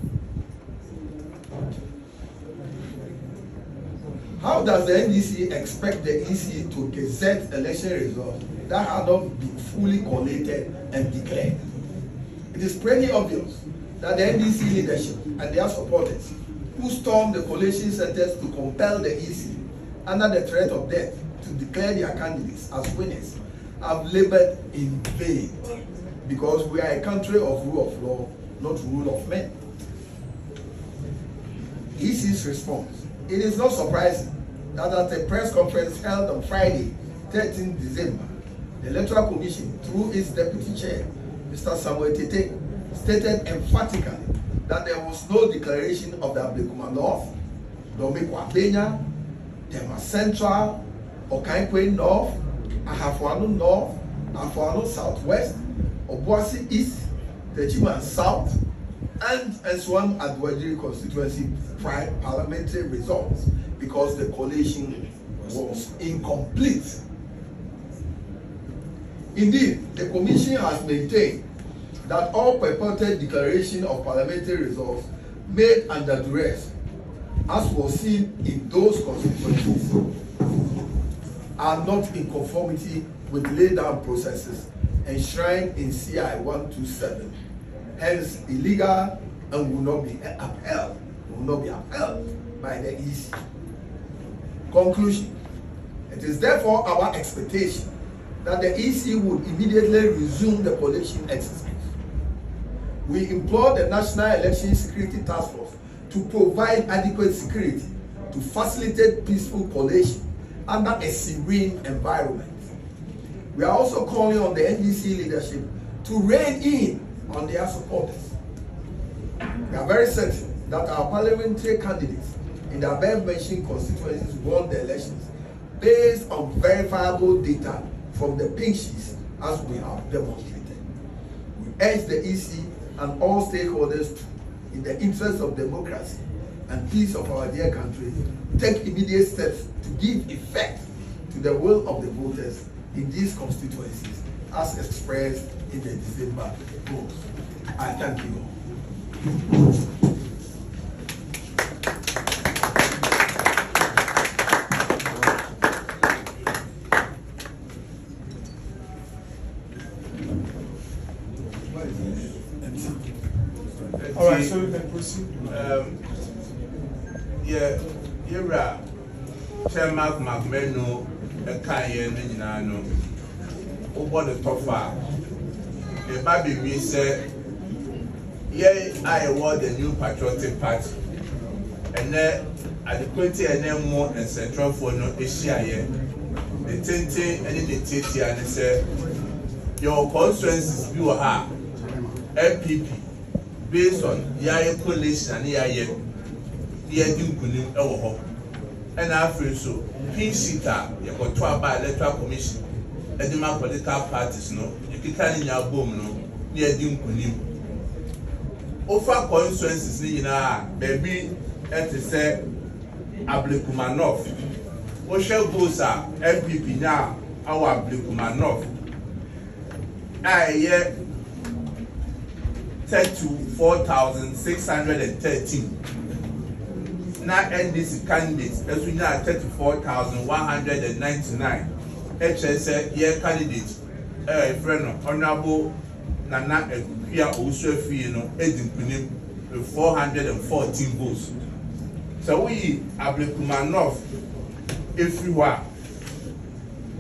How does the NDC expect the EC to gazette election results that have not been fully collated and declared? It is pretty obvious that the NDC leadership and their supporters who stormed the collation centers to compel the EC under the threat of death to declare their candidates as winners have labored in vain, because we are a country of rule of law, not rule of men. EC's response: it is not surprising that at a press conference held on Friday, 13 December, the Electoral Commission, through its deputy chair, Mr. Samuel Tete, stated emphatically that there was no declaration of the Ablekuma North, Domekwa Benya, Teima Central, Oqu North, Ahafuano North, Ahafuano Southwest, Obuasi East, Teima South, and Nswam Adwajiri Constituency parliamentary results, because the coalition was incomplete. Indeed, the Commission has maintained that all purported declaration of parliamentary results made under duress, as was seen in those constituencies, are not in conformity with laid down processes enshrined in CI 127, hence illegal and will not be upheld by the EC. Conclusion: it is therefore our expectation that the EC would immediately resume the collation exercise. We implore the National Election Security Task Force to provide adequate security to facilitate peaceful collation under a serene environment. We are also calling on the NDC leadership to rein in on their supporters. We are very certain that our parliamentary candidates in the above-mentioned constituencies won the elections based on verifiable data from the pink sheets, as we have demonstrated. We urge the EC and all stakeholders to, in the interest of democracy and peace of our dear country, take immediate steps to give effect to the will of the voters in these constituencies as expressed in the December vote. I thank you all. All right, so we can proceed. Yera Chairman McMeno, a Kayan, Nano, over the Tofa. The baby me said, I award the new patriotic party, and then at the 20 and then more and Central for no issue. The Tente and the Titi and said, your constituencies you are NPP based on Yaya coalition and Yaya Kunim Ewo. And after so, Pinsita, you got to by electoral commission, and the political parties, no, you can in your boom, no, near Kunim. Ofa constituencies, baby, and to say, Ablekuma North. Osha Bosa, NPP now, our Ablekuma North. I 34,613. Now NDC candidates, as we know, 34,199. HSA year candidates, friend Honorable Nana Ekuya Oswefino, Edin Kunim, 414 votes. So we Ablekuma North, everywhere.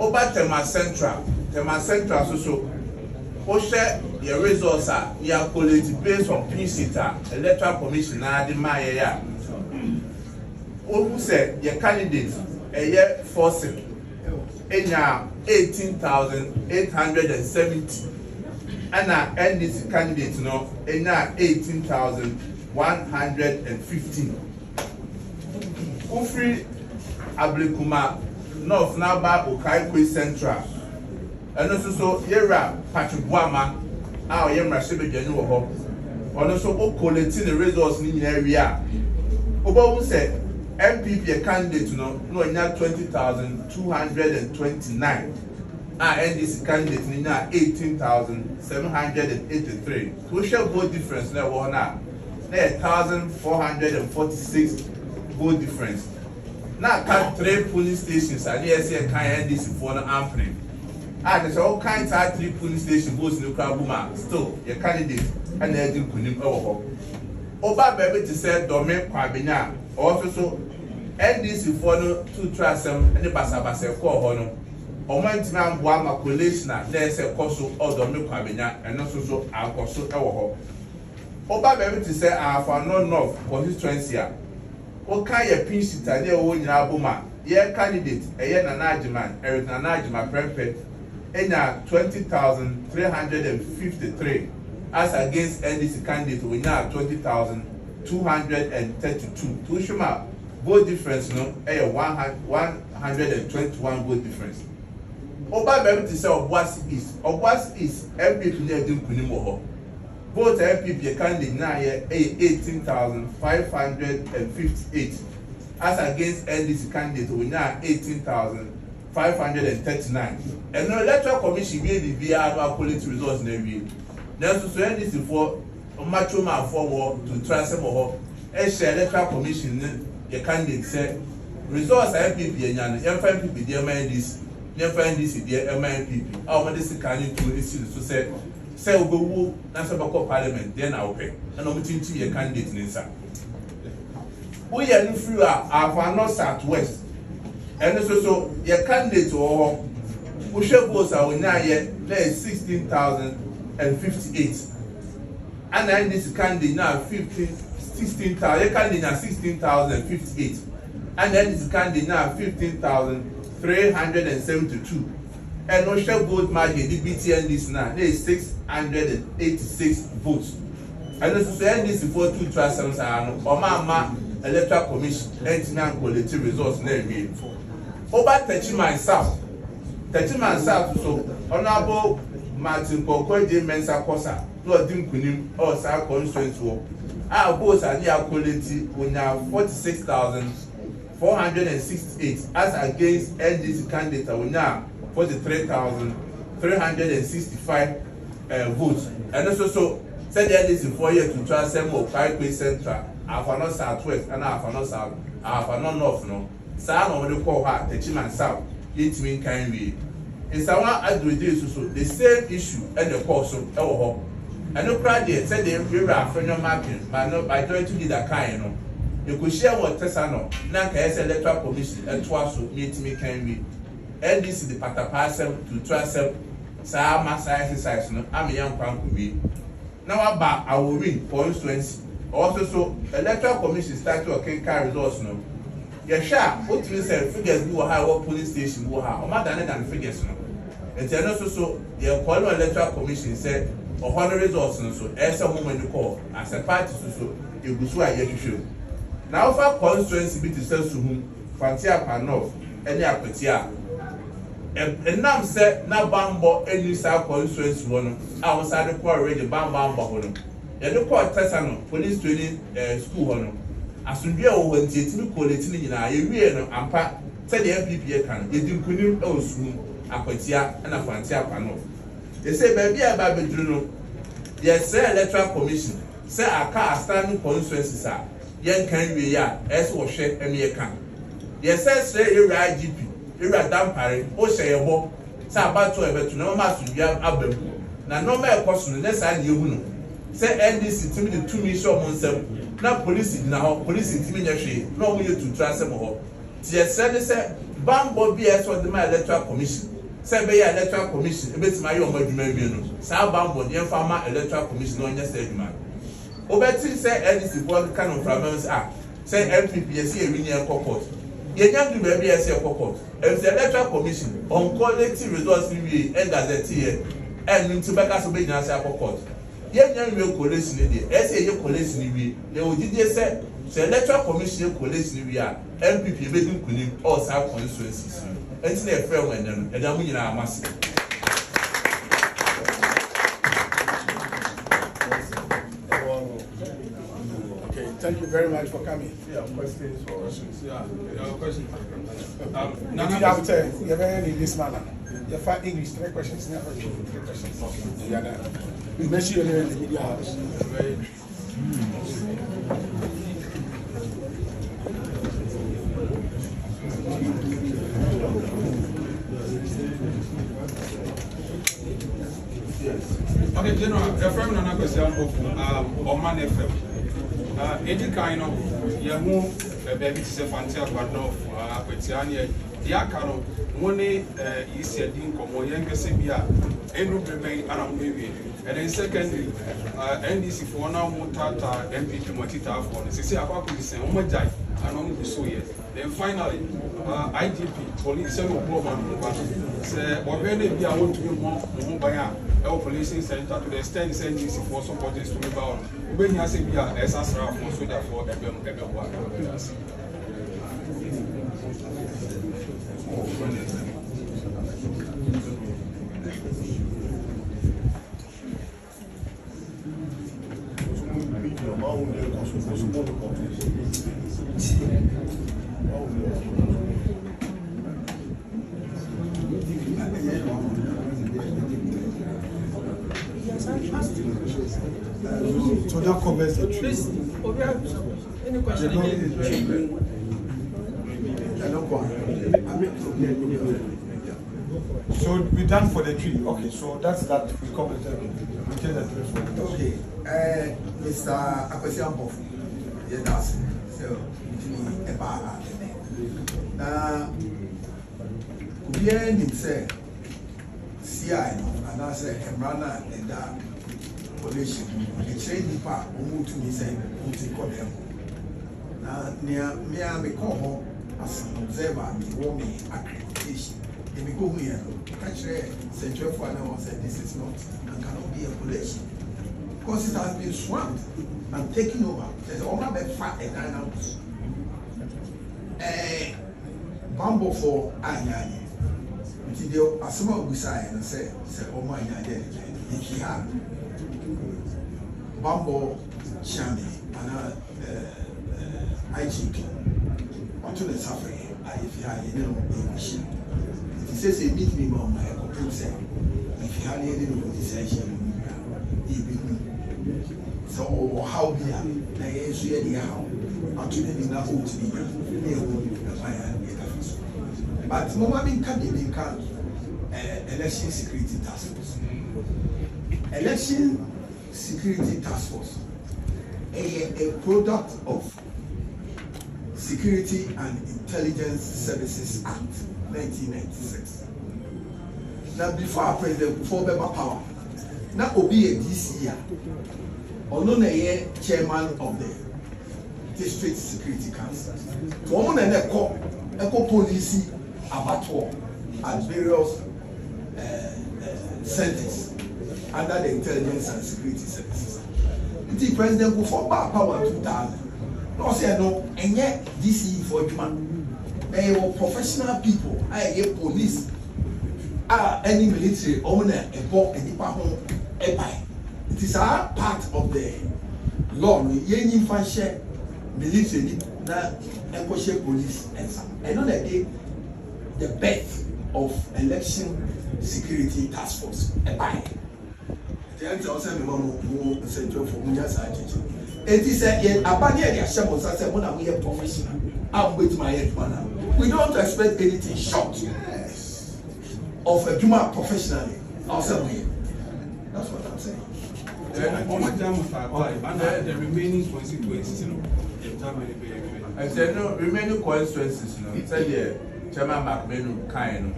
Over Teima Central so. Osha, your results are collated based on Pinsita, electoral commission, and the Maya. who said your candidate a year forcing in 18,870 and our NDC candidate no in 18,115. Ofi Ablikuma North Naba Oqu Central and also Yera Pachubuama our Yemra Shebe Janu and also collecting the results in the area. Oba said NPP candidate no in 20,229. Our NDC candidate in 18,783. We shall vote difference now. 1,446 vote difference. Now, cut 3 polling stations and yes, I can't NDC for the ampling. And there's all kinds of 3 polling station votes in the Krabuma. Still, your candidate and they didn't put him over. Oba baby to say Domain Kwabina also NDC for no 2 trasem and the Basabasa call honor. Omantima Wama collation there's a cost of Domain Kwabina and also so our cost of our Oba baby to say I found no North Constituency. Okay, a pinch it a dear old Abuma, year candidate, a year Nanajiman, Eric Nanajima Prempet, and 20,353 as against NDC candidate we now 20,232. To Shuma, vote difference no, a 121 vote difference. Oba baby to say of Oqu East, NPP near Dunkunimo. Both NPP candidate now 18,558 as against NDC candidate we now 18,539. And no electoral commission made the VR quality results in every year. Then to NDC for macho man forward to transfer more and share electoral commission the candidate said results NPP and NPP the NDC the NPP. Our NDC candidate to say say we go national parliament then I'll pay and I'm to your candidate inside. We are in through our north southwest and so your candidate or we shall vote our now yet there is 16,058 and then this candidate now 16,000 your candidate now 16,058 and then this candidate now 15,372. And no share vote margin, the BTN this now, there is 686 votes. And also this for 2 transfers or Mama Electoral Commission, and quality results name. Over Teima South, so Honorable Martin Kokoji Mensa Kosa, Lord Dimkunim, or South Constituency. Our votes are near quality, we now 46,468 as against NDC candidate, we now 43,365 votes. And also said the NDC 4 years to transfer Oqu Central, Afano Southwest, and Afano South, Afano North. No, Sam of the call her Teima South, it mean kind way. In someone address the same issue and the course of our home. And no crowd there said they were a friend of market, but not by trying to get a kind. You could share what Tessano, Nanka as electoral commission, and twice meet me kind way. NDC the patapasem to transfer sa massa exercise no am young kwan we now about I will win constituency also so electoral commission start to carry results no ya sha what we say figures we will have police station we have o ma than figures no and then also so the electoral commission said o honor results no so ese ho when you call as a party so egusu a yehwehwe now for constituency be to sell to whom fantia panof any apetia. And now said now bambo any South Constituency one. I was at the quarry already bambo one. And the court Tessano, police training school one. As soon as you went to quality in a real and part, said the NPP can, you didn't put him also Aquatia and a Fantia Pano. They say, baby, about the journal. Yes, sir, electoral commission. Say, a car standing constituency, sir. Young can be ya, as was shed and me can. Yes, sir, say, you're IGP. You are dampering, or say a walk, Sabat to ever to no master you have Abel. Now, no more question, less I you say NDC to me the 2 million months. Now, police now, police intimidation, no way to transfer more. Yes, said, Bambo BS for the my electoral commission. Say, be electoral commission, a bit my own Majumano. Sa Bambo, the farmer electoral commission on your stage man. Obeti say NDC for the canon from us. say NPP yes a winning court. You can't do maybe as a court. If the electoral commission on collective results we and gazette here and into back as obey as a court. Yet you collation in the essay you collation we they will say the electoral commission collation we are NPP making kunim all South constituencies. It's their friend when them and I'm in our massive. Okay, thank you very much for coming. Yeah, questions for questions. Yeah, questions. You're very in this manner. You find English, 3 questions. 3 questions. Okay. We make sure you're in the media house. Okay, General, the firm is not question of Oman FM. Any kind of Yamu, baby, is a fantastic one of Petiania, Yakano, money is a dink or younger Sibia, and no remain around baby. And then, secondly, NDC for now, Mutata, NPP, Matita for the Sisi Abaku is a Omajai, and only so yet. Then finally, IGP, police, several woman, say, or really be able to be more by our policing center to the extent NDC for supporters to be bound. When you say we are SSR for so therefore everyone. So that covers the tree. Any question? So we're done for the tree. Okay, so that's that. We covered that. We tell that tree. Okay, Mr. Akwesiambo, yes, that's so. Now, we are in say, CI, and I say, Emrana and that coalition. The trade part, who to me say, who to call them. Now, near me, I may call home as an observer, me, want me accreditation. They may go here, catch Central for an hour, said this is not and cannot be a coalition. Because it has been swamped and taken over. There's almost a fat and 9 hours. Bambo for Anyanya. Until the Asuma Gusai and say, oh my, if he had Bambo Shami and IGP, what to the suffering, if he had English. He says a meet me on my computer. If he had any organization, he be so how be I usually how actually enough to be but Mama bin can election security task force. Election security task force a product of Security and Intelligence Services Act 1996. Now before President before Beba power, now Obi a this year, or no chairman of the District Security Council. One and eco policy abattoir at various centers under the Intelligence and Security Services. The President go for power 2000. No say no, and yet DC for human. They were professional people. I police, any military owner, a book, and a buy. It is our part of the law. Yen fashion military na and police and some. I know that the birth of election security task force. A buy. The answer also more central for Munya's agent. It is a Abania, the Ashamos, I said, when I'm here professional, I'm with my head manner. We don't expect anything short of a Juma professionally outside here. That's what I'm saying. The remaining constituencies, I said, no, remaining constituencies, said the Chairman McMenu kind,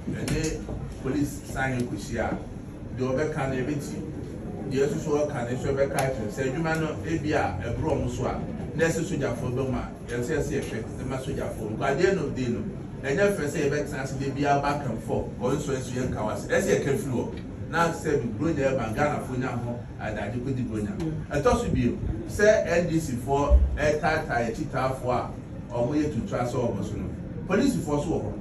and the police signing Kushia, the other candidate. Jesus so can so be kai say adwuma no e bia ebro mo so a na se soja fo be ma ye say ehwe the ma soja fo kwa dey no enye fe say e be trans dey bia back and forth constituency yen kawase e say e ka flu na say bi bronya e bangana fo nya ho adaje ko di bronya etosu bi say NDC for e tata e tita fo a omo ye to trust omo so no police for so ho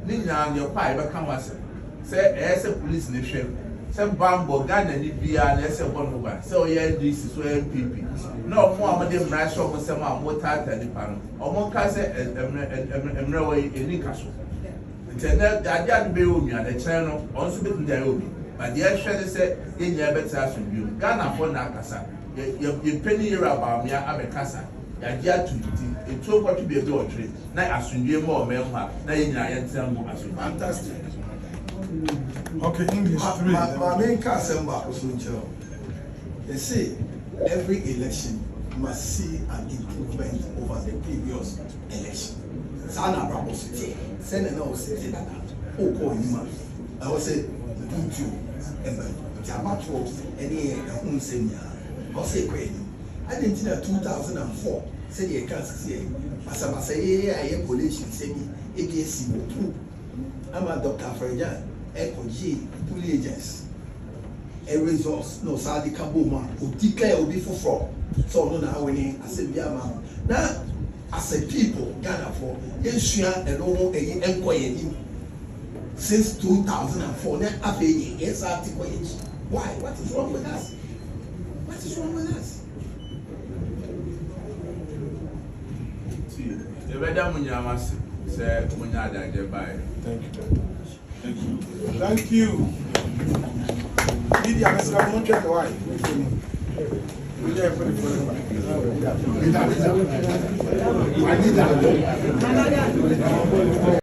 ni nya ye pa e be kan wase say e say police ne hwe say bambo Ghana ni bia na say bon ba say o ye NDC so NPP no mo amade mra show mo say ma mo tata ni pa no omo ka say emre we eni ka so internet adia be o mi ade chen no on so be tun obi but the hwe say ye nya better so bi Ghana for na kasa ye penny era Bawumia abekasa ya dia tu etu ko to be o trade na asundwe mo o me ho na ye nya ye ntem mo aso Fantastic. Okay, English 3. My main concern about Oqu Central. They say every election must see an improvement over the previous election. Sana Brabo City, Senator City, Oqu Central. I will say, YouTube, and Tabato, any Unsenia, or say, I didn't know 2004. Say you can't say, as I say, I am coalition, say me, ABS. I'm a Dr. Frejan. Ekoji, police agents, a resource, no Sadi Kabuma, who declare will be for fraud. So, no, now we assembly amount. Now, as a people, Ghana for Yeshua and Romo and Enquiry since 2004, then after yes, article. Why? What is wrong with us? What is wrong with us? See, the weather Munyamas said Munyada by. Thank you. Thank you. Media, Mr. I won't check the why. I need that.